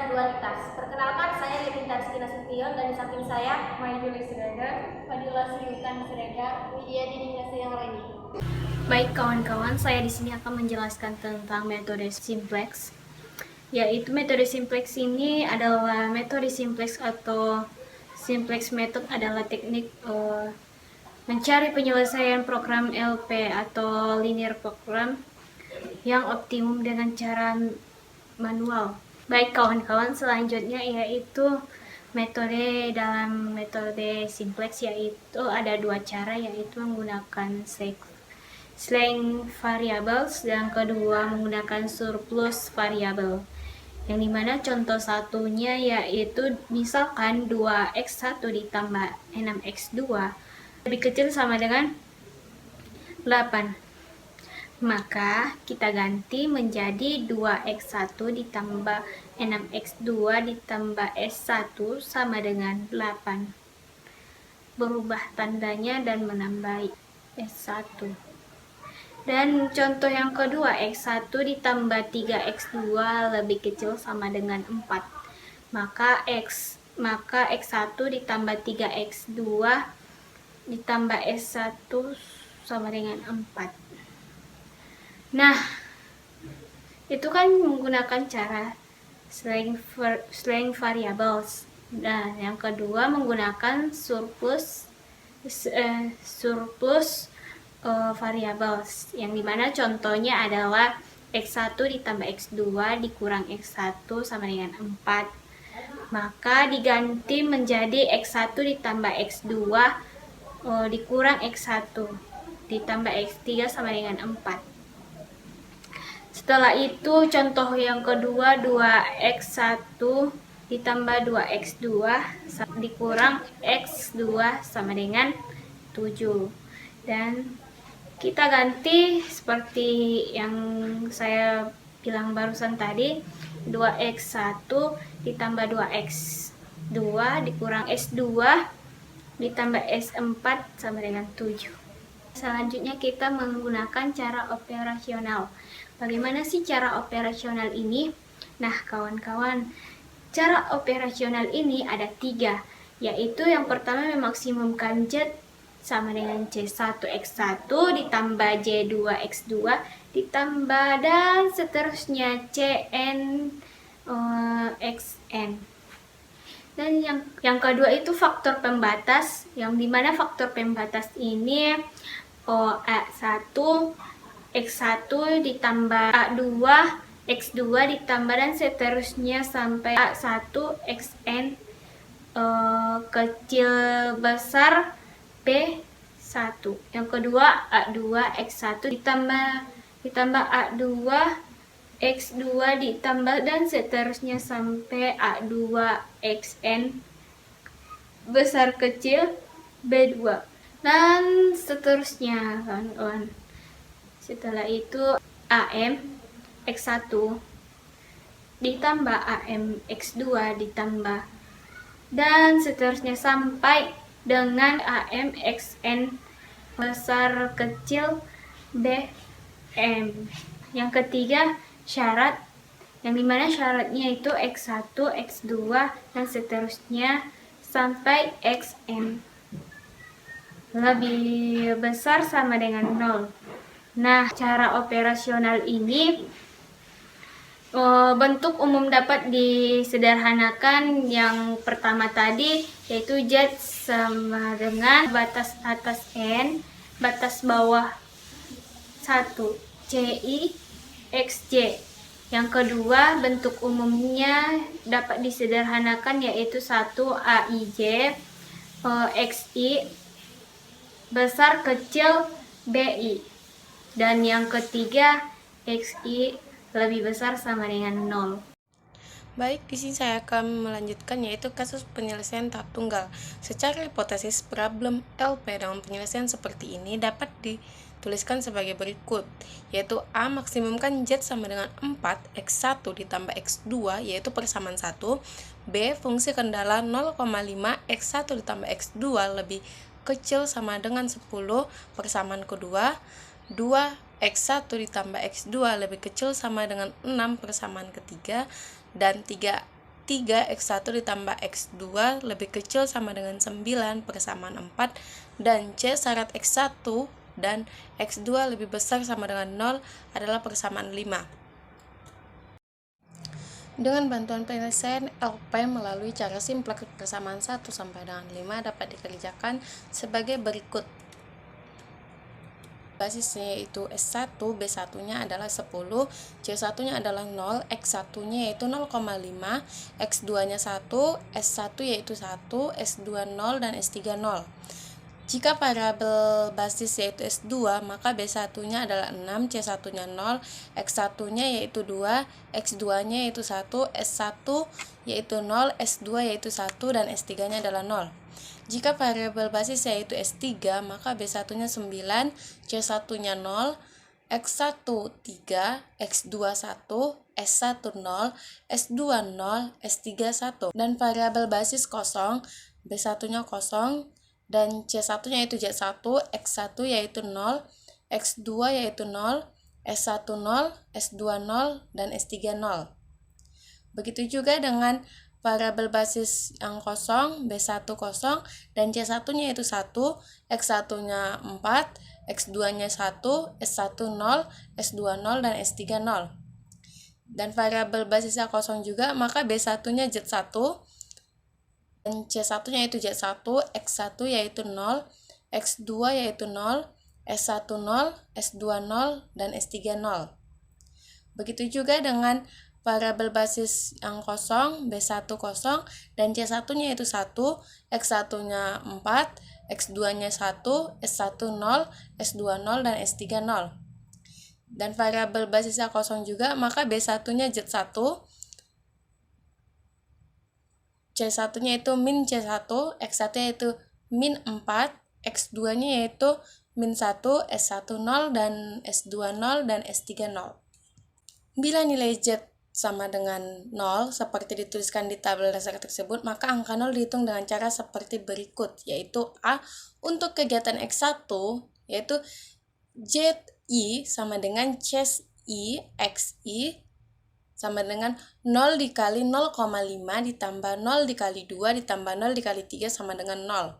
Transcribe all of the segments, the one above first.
dualitas. Perkenalkan, saya Levin Tarski Nasution, dan di samping saya Mai Juli Siregar, Fadila Sriutan Siregar, Widya Diningasi yang lainnya. Baik kawan-kawan, saya di sini akan menjelaskan tentang metode simplex. Yaitu metode simplex ini adalah metode simplex atau simplex method adalah teknik mencari penyelesaian program LP atau linear program yang optimum dengan cara manual. Baik kawan-kawan, selanjutnya yaitu metode dalam metode simplex, yaitu ada dua cara, yaitu menggunakan slang variables dan kedua menggunakan surplus variable. Yang dimana contoh satunya yaitu misalkan 2x1 ditambah 6x2 lebih kecil sama dengan 8. Maka kita ganti menjadi 2x1 ditambah 6x2 ditambah s1 sama dengan 8. Berubah tandanya dan menambah s1. Dan contoh yang kedua, x1 ditambah 3x2 lebih kecil sama dengan 4. Maka x1 ditambah 3x2 ditambah s1 sama dengan 4. Nah, itu kan menggunakan cara slang variables. Dan yang kedua menggunakan surplus variables, yang dimana contohnya adalah x1 ditambah x2 dikurang x1 sama dengan 4. Maka diganti menjadi x1 ditambah x2 dikurang x1 ditambah x3 sama dengan 4. Setelah itu contoh yang kedua, 2x1 ditambah 2x2 dikurang x2 sama dengan 7. Dan kita ganti seperti yang saya bilang barusan tadi, 2x1 ditambah 2x2 dikurang s2 ditambah s4 sama dengan 7. Selanjutnya kita menggunakan cara operasional. Bagaimana sih cara operasional ini? Nah kawan-kawan, cara operasional ini ada 3, yaitu yang pertama memaksimumkan Z sama dengan C1X1 ditambah J2X2 ditambah dan seterusnya Cn Xn. Dan yang kedua itu faktor pembatas, yang dimana faktor pembatas ini A1 X1 ditambah A2 X2 ditambah dan seterusnya sampai A1 Xn kecil besar B1. Yang kedua A2 X1 ditambah A2 X2 ditambah dan seterusnya sampai A2 Xn besar kecil B2 dan seterusnya kawan-kawan. Setelah itu AM X1 ditambah AM X2 ditambah dan seterusnya sampai dengan AM Xn besar kecil BM. Yang ketiga syarat, yang dimana syaratnya itu X1, X2 dan seterusnya sampai Xn lebih besar sama dengan 0. Nah, cara operasional ini bentuk umum dapat disederhanakan. Yang pertama tadi yaitu Z sama dengan batas atas N, batas bawah 1 CI XJ. Yang kedua bentuk umumnya dapat disederhanakan yaitu 1 AIJ XI besar kecil BI. Dan yang ketiga XI lebih besar sama dengan 0. Baik, di sini saya akan melanjutkan yaitu kasus penyelesaian tahap tunggal. Secara hipotesis, problem LP dengan penyelesaian seperti ini dapat dituliskan sebagai berikut, yaitu A maksimumkan Z sama dengan 4 X1 ditambah X2 yaitu persamaan 1. B fungsi kendala 0,5 X1 ditambah X2 lebih kecil sama dengan 10 persamaan kedua. 2x1 ditambah x2 lebih kecil sama dengan 6 persamaan ketiga. Dan 3 3, X1 ditambah X2 lebih kecil sama dengan 9 persamaan 4, dan C syarat X1 dan X2 lebih besar sama dengan 0 adalah persamaan 5. Dengan bantuan penyelesaian LP melalui cara simpleks persamaan 1 sampai dengan 5 dapat dikerjakan sebagai berikut. Basisnya yaitu S1, B1-nya adalah 10, C1-nya adalah 0, X1-nya yaitu 0,5, X2-nya 1, S1 yaitu 1, S2 0, dan S3 0. Jika variabel basis yaitu S2, maka B1-nya adalah 6, C1-nya 0, X1-nya yaitu 2, X2-nya yaitu 1, S1 yaitu 0, S2 yaitu 1, dan S3-nya adalah 0. Jika variabel basis yaitu S3, maka B1-nya 9, C1-nya 0, X1 3, X2 1, S1 0, S2 0, S3 1. Dan variabel basis kosong, B1-nya kosong, dan C1-nya yaitu Z1, X1 yaitu 0, X2 yaitu 0, S1 0, S2 0, dan S3 0. Begitu juga dengan variabel basis yang kosong, B1 kosong, dan C1-nya yaitu 1, X1-nya 4, X2-nya 1, S1 0, S2 0, dan S3 0. Dan variabel basisnya kosong juga, maka B1-nya Z1, dan C1-nya yaitu Z1, X1 yaitu 0, X2 yaitu 0, S1 0, S2 0, dan S3 0. Begitu juga dengan variabel basis yang kosong, B1 kosong, dan C1-nya yaitu 1, X1-nya 4, X2-nya 1, S1 0, S2 0, dan S3 0. Dan variabel basisnya kosong juga, maka B1-nya Z1, C1-nya yaitu min C1, X1 yaitu min 4, X2-nya yaitu min 1, S1 0, dan S2 0, dan S3 0. Bila nilai Z sama dengan 0, seperti dituliskan di tabel dasar tersebut, maka angka 0 dihitung dengan cara seperti berikut, yaitu A, untuk kegiatan X1, yaitu ZI sama dengan CSI, XI, sama dengan 0 dikali 0,5 ditambah 0 dikali 2 ditambah 0 dikali 3 sama dengan 0.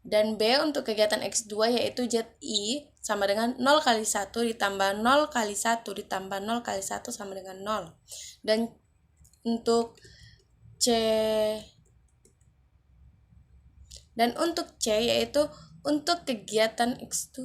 Dan B untuk kegiatan X2 yaitu ZI sama dengan 0 kali 1 ditambah 0 kali 1 ditambah 0 kali 1 sama dengan 0. Dan untuk C yaitu untuk kegiatan X2.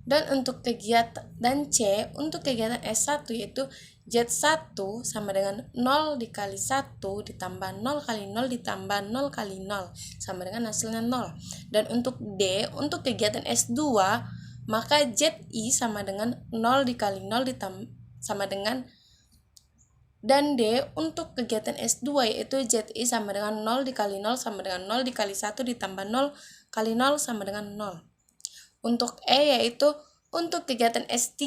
Dan untuk kegiatan C untuk kegiatan S1 yaitu Z1 sama dengan 0 dikali 1 ditambah 0 kali 0 ditambah 0 kali 0 sama dengan hasilnya 0. Dan untuk D untuk kegiatan S2 maka ZI sama dengan 0 dikali 0 ditambah sama dengan, dan D untuk kegiatan S2 yaitu ZI sama dengan 0 dikali 0 sama dengan 0 dikali 1 ditambah 0 kali 0 sama dengan 0. Untuk E yaitu untuk kegiatan S3,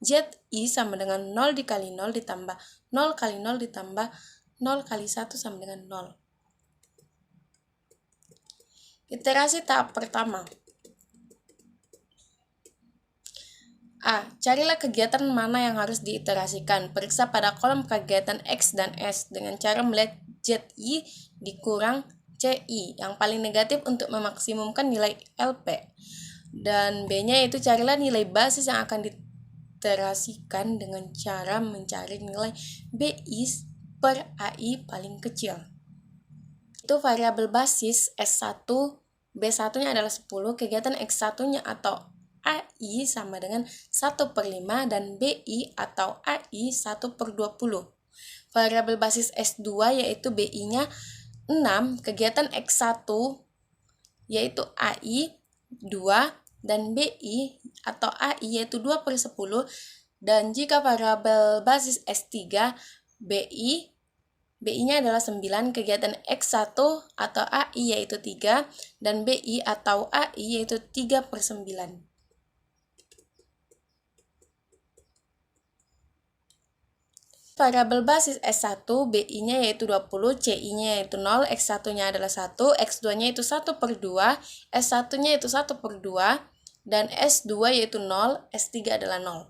ZI sama dengan 0 dikali 0 ditambah 0 kali 0 ditambah 0 kali 1 sama dengan 0. Iterasi tahap pertama. A. Carilah kegiatan mana yang harus diiterasikan. Periksa pada kolom kegiatan X dan S dengan cara melihat ZI dikurang CI yang paling negatif untuk memaksimumkan nilai LP. Dan B-nya yaitu carilah nilai basis yang akan diterasikan dengan cara mencari nilai BI per AI paling kecil. Itu variabel basis S1, B1-nya adalah 10, kegiatan X1-nya atau AI sama dengan 1/5 dan BI atau AI 1/20. Variabel basis S2 yaitu BI-nya 6, kegiatan X1 yaitu AI 2 dan BI atau AI yaitu 2/10. Dan jika variabel basis S3 BI-nya adalah 9, kegiatan X1 atau AI yaitu 3 dan BI atau AI yaitu 3/9. Variabel basis S1, BI-nya yaitu 20, CI-nya yaitu 0, X1-nya adalah 1, X2-nya itu 1/2, S1-nya itu 1/2, dan S2 yaitu 0, S3 adalah 0.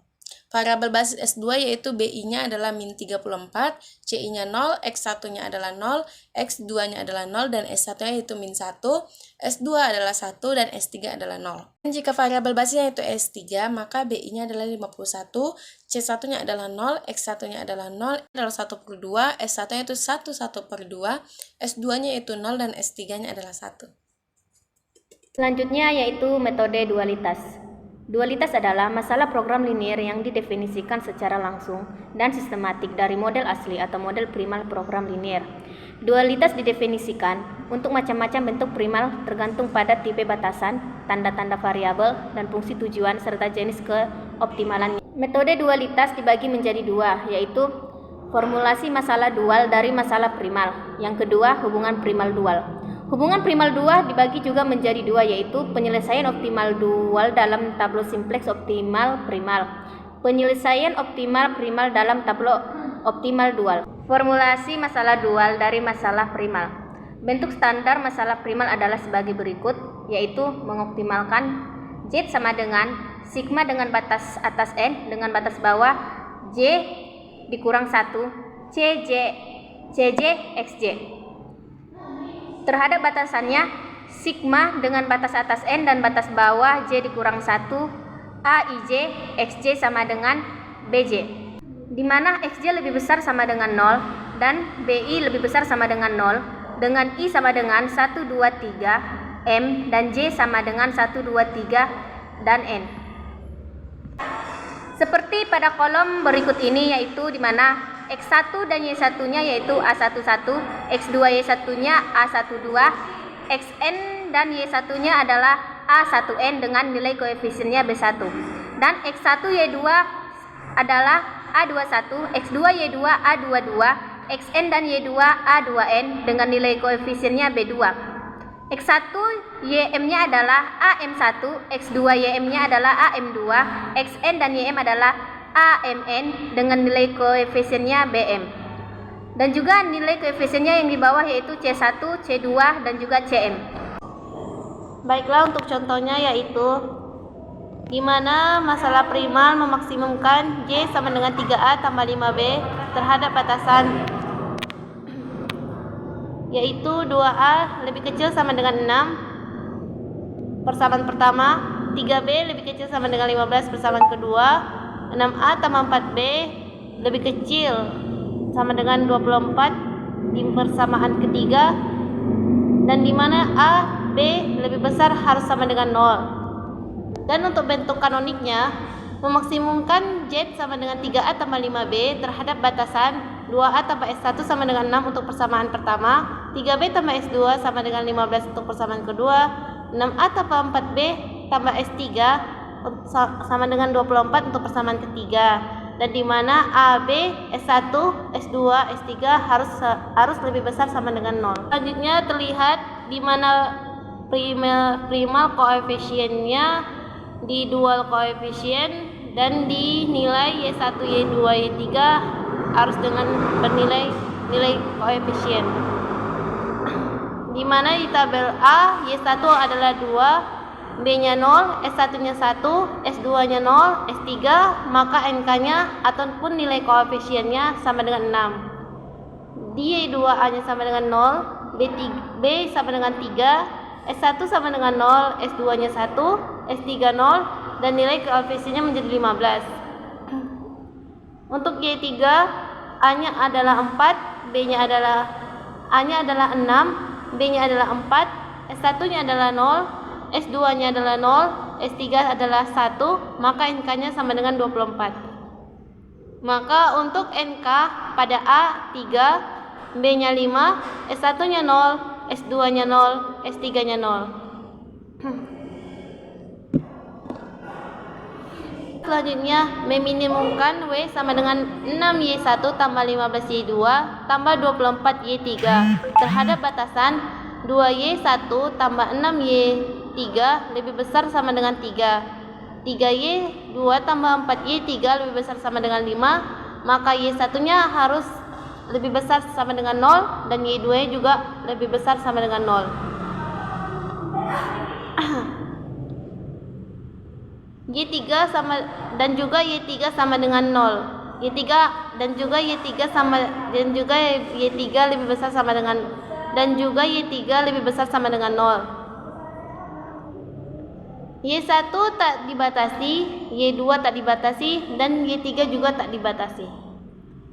Variabel basis S2 yaitu BI-nya adalah min 34, CI-nya 0, X1-nya adalah 0, X2-nya adalah 0, dan S1-nya yaitu min 1, S2 adalah 1, dan S3 adalah 0. Dan jika variabel basisnya yaitu S3, maka BI-nya adalah 51, C1-nya adalah 0, X1-nya adalah 0, adalah 1/2, S1-nya itu 1/2, S2-nya yaitu 0, dan S3-nya adalah 1. Selanjutnya yaitu metode dualitas. Dualitas adalah masalah program linier yang didefinisikan secara langsung dan sistematik dari model asli atau model primal program linier. Dualitas didefinisikan untuk macam-macam bentuk primal tergantung pada tipe batasan, tanda-tanda variabel, dan fungsi tujuan serta jenis keoptimalannya. Metode dualitas dibagi menjadi dua, yaitu formulasi masalah dual dari masalah primal. Yang kedua, hubungan primal dual. Hubungan primal dual dibagi juga menjadi dua, yaitu penyelesaian optimal dual dalam tablo simplex optimal primal, penyelesaian optimal primal dalam tablo optimal dual. Formulasi masalah dual dari masalah primal. Bentuk standar masalah primal adalah sebagai berikut, yaitu mengoptimalkan Z sama dengan sigma dengan batas atas N dengan batas bawah J dikurang 1 CJ XJ. Terhadap batasannya, sigma dengan batas atas N dan batas bawah J dikurang 1 AIJ XJ sama dengan BJ, di mana XJ lebih besar sama dengan 0 dan BI lebih besar sama dengan 0, dengan I sama dengan 1, 2, 3 M dan J sama dengan 1, 2, 3 dan N. Seperti pada kolom berikut ini, yaitu di mana X1 dan Y1-nya yaitu A11, X2 Y1-nya A12, Xn dan Y1-nya adalah A1n dengan nilai koefisiennya B1, dan X1 Y2 adalah A21, X2 Y2 A22, Xn dan Y2 A2n dengan nilai koefisiennya B2. X1 YM-nya adalah AM1, X2 YM-nya adalah AM2, Xn dan YM adalah AMN dengan nilai koefisiennya BM. Dan juga nilai koefisiennya yang di bawah yaitu C1, C2, dan juga CM. Baiklah, untuk contohnya yaitu di mana masalah primal memaksimumkan J sama dengan 3A tambah 5B terhadap batasan yaitu 2A lebih kecil sama dengan 6 persamaan pertama, 3B lebih kecil sama dengan 15 persamaan kedua, 6A tambah 4B lebih kecil sama dengan 24 di persamaan ketiga, dan di mana A, B lebih besar harus sama dengan 0. Dan untuk bentuk kanoniknya, memaksimumkan Z sama dengan 3A tambah 5B terhadap batasan 2A tambah S1 sama dengan 6 untuk persamaan pertama, 3B tambah S2 sama dengan 15 untuk persamaan kedua, 6A tambah 4B tambah S3 sama dengan 24 untuk persamaan ketiga, dan di mana AB, S1, S2, S3 harus lebih besar sama dengan 0. Selanjutnya terlihat di mana primal koefisiennya di dual koefisien dan di nilai Y1, Y2, Y3 harus dengan bernilai nilai koefisien. Di mana di tabel A Y1 adalah 2, B-nya 0, S1-nya 1, S2-nya 0, S3, maka NK-nya ataupun nilai koefisiennya sama dengan 6. Di Y2A-nya sama dengan 0, B sama dengan 3, S1 sama dengan 0, S2-nya 1, S3 0, dan nilai koefisiennya menjadi 15. Untuk Y3, A-nya adalah 4, B-nya adalah A-nya adalah 6, B-nya adalah 4, S1-nya adalah 0, S2-nya adalah 0, S3 adalah 1, maka NK-nya sama dengan 24. Maka untuk NK pada A 3, B-nya 5, S1-nya 0, S2-nya 0, S3-nya 0. Selanjutnya, meminimumkan W sama dengan 6Y1 tambah 15Y2 tambah 24Y3 terhadap batasan 2Y1 tambah 6Y3 lebih besar sama dengan 3, 3Y2 tambah 4Y3 lebih besar sama dengan 5, maka Y1-nya harus lebih besar sama dengan 0 dan Y2-nya juga lebih besar sama dengan 0. Y3 sama dan juga Y3 sama dengan 0. Y3 dan juga Y3 sama dan juga Y3 lebih besar sama dengan dan juga Y3 lebih besar sama dengan 0. Y1 tak dibatasi, Y2 tak dibatasi, dan Y3 juga tak dibatasi.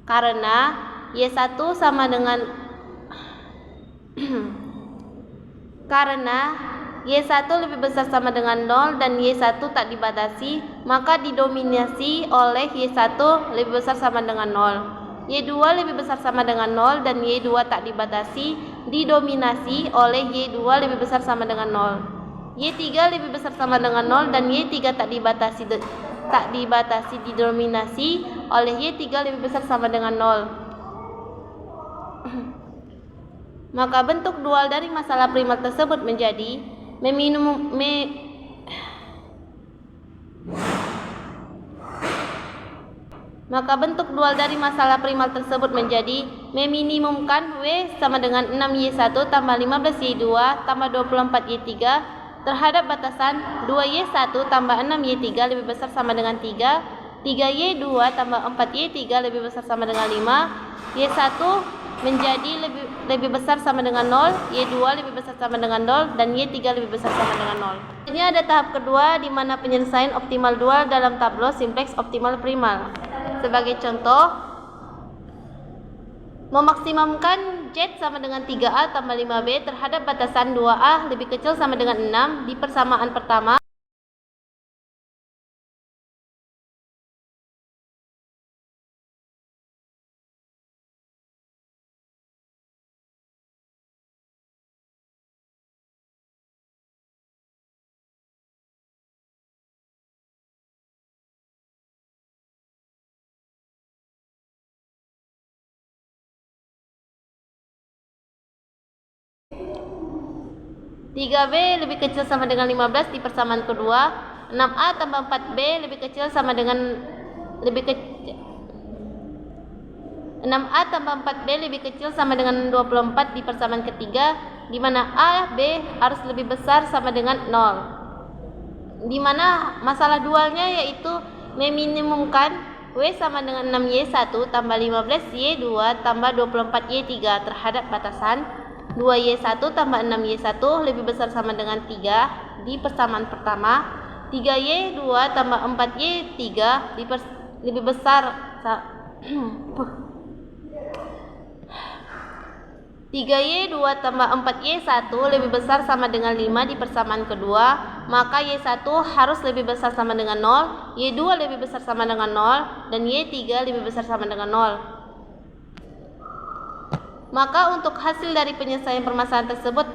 Karena Y1 sama dengan karena Y1 lebih besar sama dengan 0 dan Y1 tak dibatasi, maka didominasi oleh Y1 lebih besar sama dengan 0. Y2 lebih besar sama dengan 0 dan Y2 tak dibatasi, didominasi oleh Y2 lebih besar sama dengan 0. Y3 lebih besar sama dengan 0 dan Y3 tak dibatasi, didominasi oleh Y3 lebih besar sama dengan 0. Maka bentuk dual dari masalah primal tersebut menjadi meminimumkan W sama dengan 6Y1 tambah 15Y2 tambah 24Y3 terhadap batasan 2Y1 tambah 6Y3 lebih besar sama dengan 3, 3Y2 tambah 4Y3 lebih besar sama dengan 5, Y1 menjadi lebih besar sama dengan 0, Y2 lebih besar sama dengan 0, dan Y3 lebih besar sama dengan 0. Ini ada tahap kedua di mana penyelesaian optimal dual dalam tableau simplex optimal primal. Sebagai contoh, memaksimumkan Z sama dengan 3A tambah 5B terhadap batasan 2A lebih kecil sama dengan 6 di persamaan pertama. (3B lebih kecil sama dengan 15 di persamaan kedua, 6A tambah 4B lebih kecil sama dengan 6A tambah 4B lebih kecil sama dengan 24 di persamaan ketiga, di mana A, B harus lebih besar sama dengan 0. Di mana masalah dualnya yaitu meminimumkan W sama dengan 6Y1 tambah 15Y2 tambah 24Y3 terhadap batasan 2Y1 tambah 6Y1 lebih besar sama dengan 3 di persamaan pertama, 3Y2 tambah 4Y3 lebih besar 3Y2 tambah 4Y1 lebih besar sama dengan 5 di persamaan kedua, maka Y1 harus lebih besar sama dengan 0, Y2 lebih besar sama dengan 0, dan Y3 lebih besar sama dengan 0. Maka untuk hasil dari penyelesaian permasalahan tersebut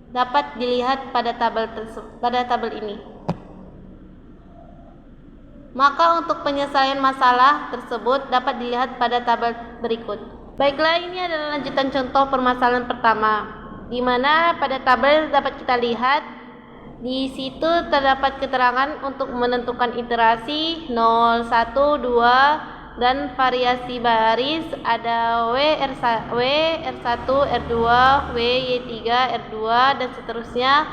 dapat dilihat pada tabel ini. Maka untuk penyelesaian masalah tersebut dapat dilihat pada tabel berikut. Baiklah, ini adalah lanjutan contoh permasalahan pertama, di mana pada tabel dapat kita lihat di situ terdapat keterangan untuk menentukan iterasi 0, 1, 2 dan variasi baris ada W, R1, R2, W, Y3, R2 dan seterusnya,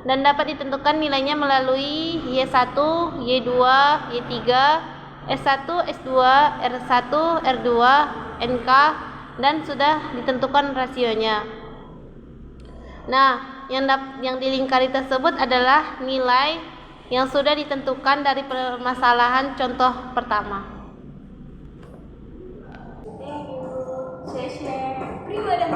dan dapat ditentukan nilainya melalui Y1, Y2, Y3, S1, S2, R1, R2, NK, dan sudah ditentukan rasionya. Nah, yang dilingkari tersebut adalah nilai yang sudah ditentukan dari permasalahan contoh pertama. Share prima dan